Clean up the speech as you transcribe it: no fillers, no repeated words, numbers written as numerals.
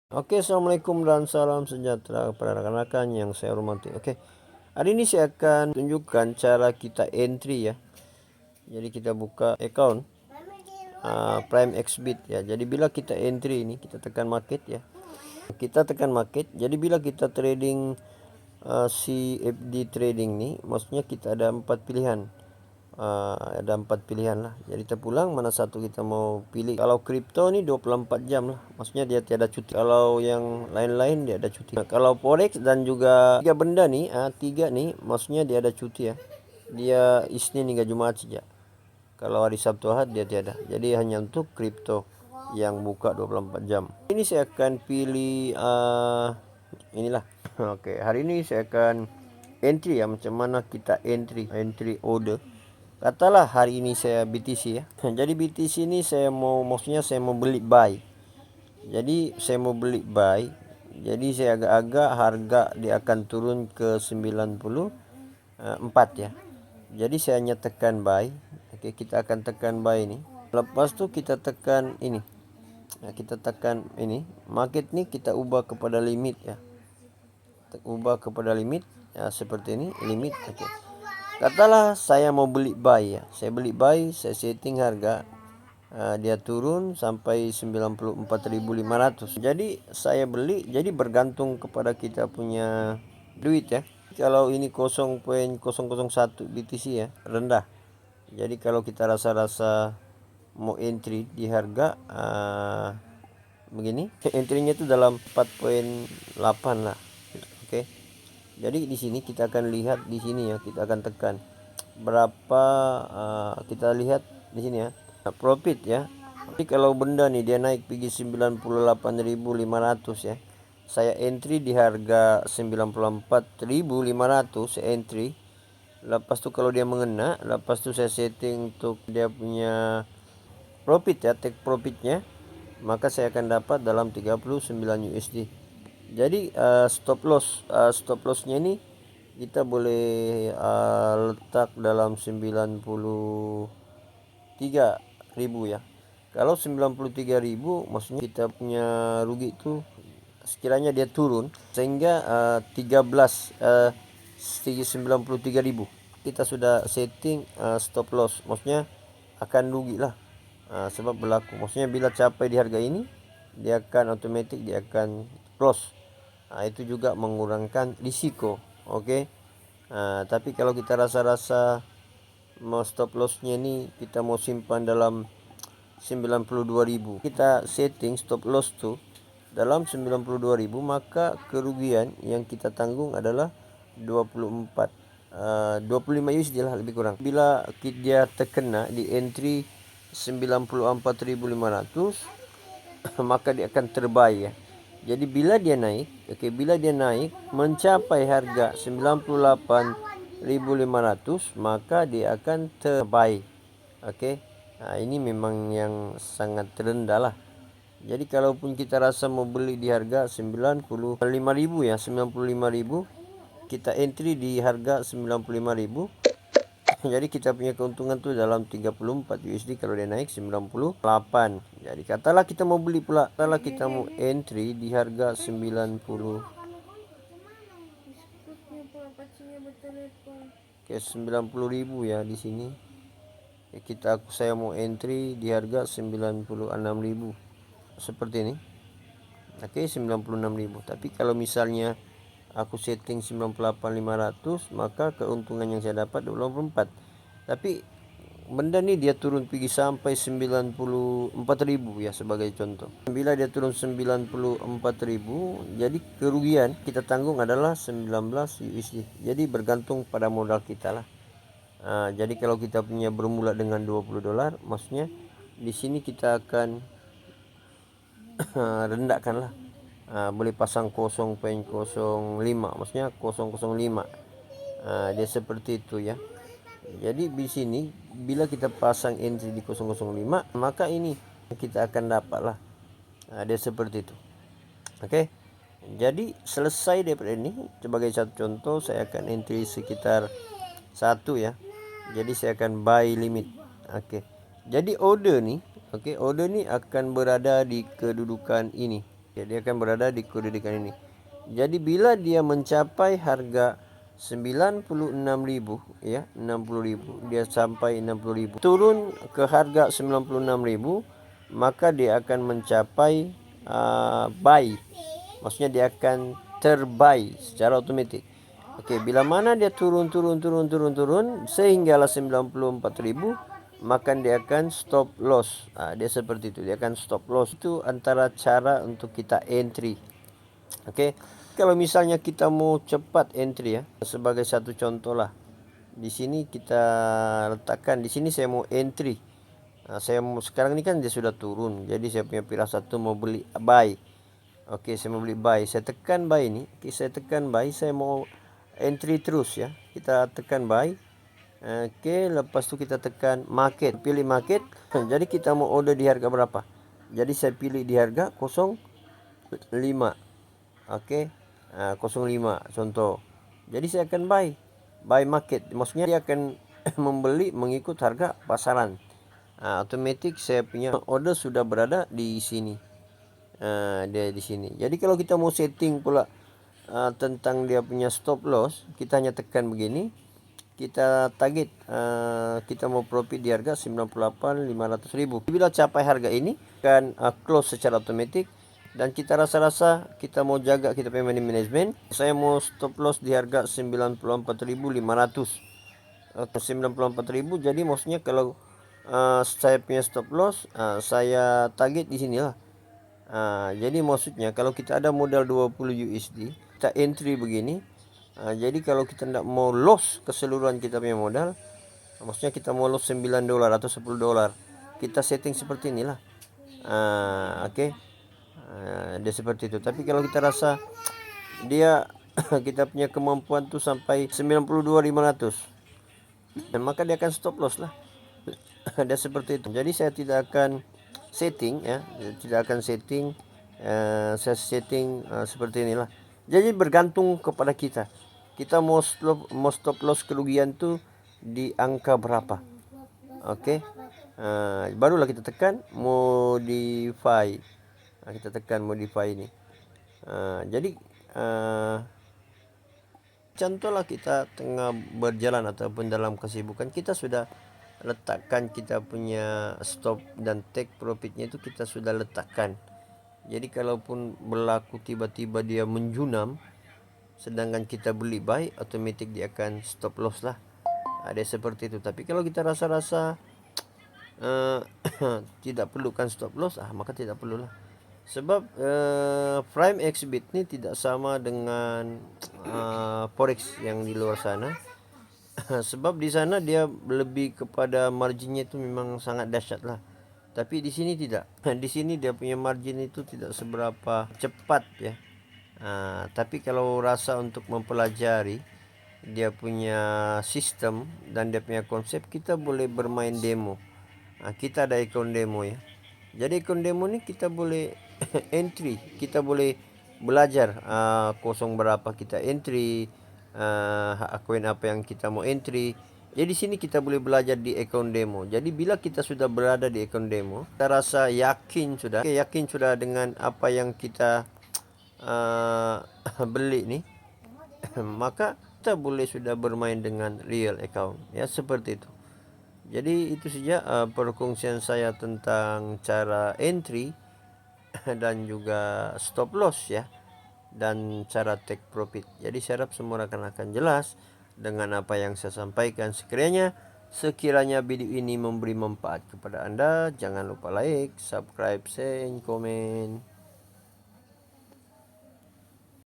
Oke, assalamualaikum dan salam sejahtera kepada rekan-rekan yang saya hormati. Oke, hari ini saya akan tunjukkan cara kita entry ya. Jadi kita buka account Prime Xbit ya. Jadi bila kita entry ini, kita tekan market ya. Kita tekan market. Jadi bila kita trading CFD trading nih, maksudnya kita ada 4 pilihan. Ada 4 pilihan lah. Jadi terpulang mana satu kita mau pilih. Kalau kripto nih 24 jam lah. Maksudnya dia tiada cuti. Kalau yang lain-lain dia ada cuti. Nah, kalau forex dan juga tiga benda nih, tiga nih, maksudnya dia ada cuti ya. Dia Isnin hingga Jumat saja. Kalau hari Sabtu Ahad dia tiada. Jadi hanya untuk kripto yang buka 24 jam. Ini saya akan pilih inilah. Oke, hari ini saya akan entry ya, macam mana kita entry order. Katalah hari ini saya BTC ya. Jadi BTC ini maksudnya saya mau beli buy. Jadi saya mau beli buy. Jadi saya agak-agak harga dia akan turun ke 94 ya. Jadi saya hanya tekan buy. Oke, kita akan tekan buy ini. Lepas tu kita tekan ini. Kita tekan ini. Market ni kita ubah kepada limit ya. Ubah kepada limit ya, seperti ini limit. Oke. Katalah saya mau beli buy ya. Saya beli buy, saya setting harga dia turun sampai 94.500. Jadi saya beli, jadi bergantung kepada kita punya duit ya. Kalau ini 0.001 BTC ya, rendah. Jadi kalau kita rasa-rasa mau entry di harga begini, entry-nya itu dalam 4.8 lah. Oke. Jadi di sini kita akan lihat di sini ya, kita akan tekan berapa kita lihat di sini ya, profit ya. Jadi kalau benda nih dia naik pergi 98.500 ya. Saya entry di harga 94.500 saya entry. Lepas tu kalau dia mengena, lepas tu saya setting untuk dia punya profit ya, take profitnya, maka saya akan dapat dalam 39 USD. Jadi stop lossnya ini kita boleh letak dalam 93.000 ya. Kalau 93.000 maksudnya kita punya rugi itu sekiranya dia turun sehingga 93.000 kita sudah setting stop loss, maksudnya akan rugi lah. Sebab berlaku, maksudnya bila capai di harga ini dia akan otomatis dia akan close. Itu juga mengurangkan risiko. Oke. Tapi kalau kita rasa-rasa mau stop lossnya ini kita mau simpan dalam 92.000, kita setting stop loss tuh dalam 92.000, maka kerugian yang kita tanggung adalah 25 USD lah lebih kurang. Bila dia terkena di entry 94.500 maka dia akan terbuy ya. Jadi bila dia naik, bila dia naik mencapai harga 98.500 maka dia akan terbuy. Ini memang yang sangat terendah lah. Jadi kalaupun kita rasa mau beli di harga 95.000 ya, 95.000, kita entry di harga 95.000. Jadi kita punya keuntungan tuh dalam 34 USD kalau dia naik 98. Jadi katalah kita mau beli pula, katalah kita mau entry di harga 90. Oke, 90.000 ya di sini. Saya mau entry di harga 96.000. Seperti ini. Oke, 96.000. Tapi kalau misalnya aku setting 98.500, maka keuntungan yang saya dapat 24. Tapi benda ni dia turun pergi sampai 94.000 ya sebagai contoh. Bila dia turun 94.000, jadi kerugian kita tanggung adalah 19 USD. Jadi bergantung pada modal kita lah. Jadi kalau kita punya bermula dengan $20, maksudnya di sini kita akan rendahkan lah. Boleh pasang 0.05, maksudnya 0.05. Dia seperti itu ya. Jadi di sini bila kita pasang entry di 0.05, maka ini kita akan dapat lah. Dia seperti itu. Oke. Jadi selesai daripada ini, sebagai satu contoh saya akan entry sekitar 1 ya. Jadi saya akan buy limit. Jadi order ni, order ni akan berada di kedudukan ini. Dia akan berada di kedudukan ini. Jadi bila dia mencapai harga 96.000 ya, 60.000, dia sampai 60.000, turun ke harga 96.000, maka dia akan mencapai buy. Maksudnya dia akan terbuy secara otomatis. Oke, bila mana dia turun sehinggalah 94.000, maka dia akan stop loss. Dia seperti itu, dia akan stop loss. Itu antara cara untuk kita entry. Oke. Kalau misalnya kita mau cepat entry ya, sebagai satu contoh lah. Di sini kita letakkan, di sini saya mau entry. Saya mau, sekarang ini kan dia sudah turun, jadi saya punya firasat tuh mau beli buy. Oke, saya mau beli buy. Saya tekan buy ini. Oke, saya tekan buy, saya mau entry terus ya. Kita tekan buy. Oke, lepas itu kita tekan market, pilih market. Jadi kita mau order di harga berapa? Jadi saya pilih di harga 05. Oke, 05 contoh. Jadi saya akan buy market. Maksudnya dia akan membeli mengikut harga pasaran. Otomatis saya punya order sudah berada di sini. Dia di sini. Jadi kalau kita mau setting pula tentang dia punya stop loss, kita hanya tekan begini. Kita target, kita mau profit di harga 98.500.000. Bila capai harga ini kan close secara otomatis. Dan kita rasa-rasa kita mau jaga kita punya money management. Saya mau stop loss di harga 94.500. 94.000. Jadi maksudnya kalau saya punya stop loss, saya target di sini lah. Jadi maksudnya kalau kita ada modal 20 USD, kita entry begini. Jadi kalau kita tidak mau loss keseluruhan kita punya modal, maksudnya kita mau loss 9 dolar atau 10 dolar, kita setting seperti inilah. Oke. Dia seperti itu. Tapi kalau kita rasa dia kita punya kemampuan tuh sampai 92.500, dan maka dia akan stop loss lah. Dia seperti itu. Jadi saya tidak akan setting ya, tidak akan setting. Saya setting seperti inilah. Jadi bergantung kepada kita. Kita mau stop loss kerugian tuh di angka berapa. Oke. Barulah kita tekan modify. Kita tekan modify ini. Jadi contohlah kita tengah berjalan ataupun dalam kesibukan, kita sudah letakkan kita punya stop dan take profitnya itu kita sudah letakkan. Jadi kalaupun berlaku tiba-tiba dia menjunam, sedangkan kita beli buy, otomatis dia akan stop loss lah. Ada seperti itu. Tapi kalau kita rasa-rasa tidak perlukan stop loss, maka tidak perlulah. Sebab Prime Xbit ini tidak sama dengan forex yang di luar sana. Sebab di sana dia lebih kepada marginnya itu memang sangat dahsyat lah. Tapi di sini tidak. Di sini dia punya margin itu tidak seberapa cepat ya. Tapi kalau rasa untuk mempelajari dia punya sistem dan dia punya konsep, kita boleh bermain demo. Kita ada account demo ya. Jadi account demo ini kita boleh entry, kita boleh belajar kosong berapa kita entry, koin apa yang kita mau entry. Jadi sini kita boleh belajar di account demo. Jadi bila kita sudah berada di account demo, kita rasa yakin sudah dengan apa yang kita beli nih, maka kita boleh sudah bermain dengan real account ya, seperti itu. Jadi itu saja perkongsian saya tentang cara entry dan juga stop loss ya, dan cara take profit. Jadi saya harap semua akan jelas dengan apa yang saya sampaikan. Sekiranya video ini memberi manfaat kepada Anda, jangan lupa like, subscribe, share, komen.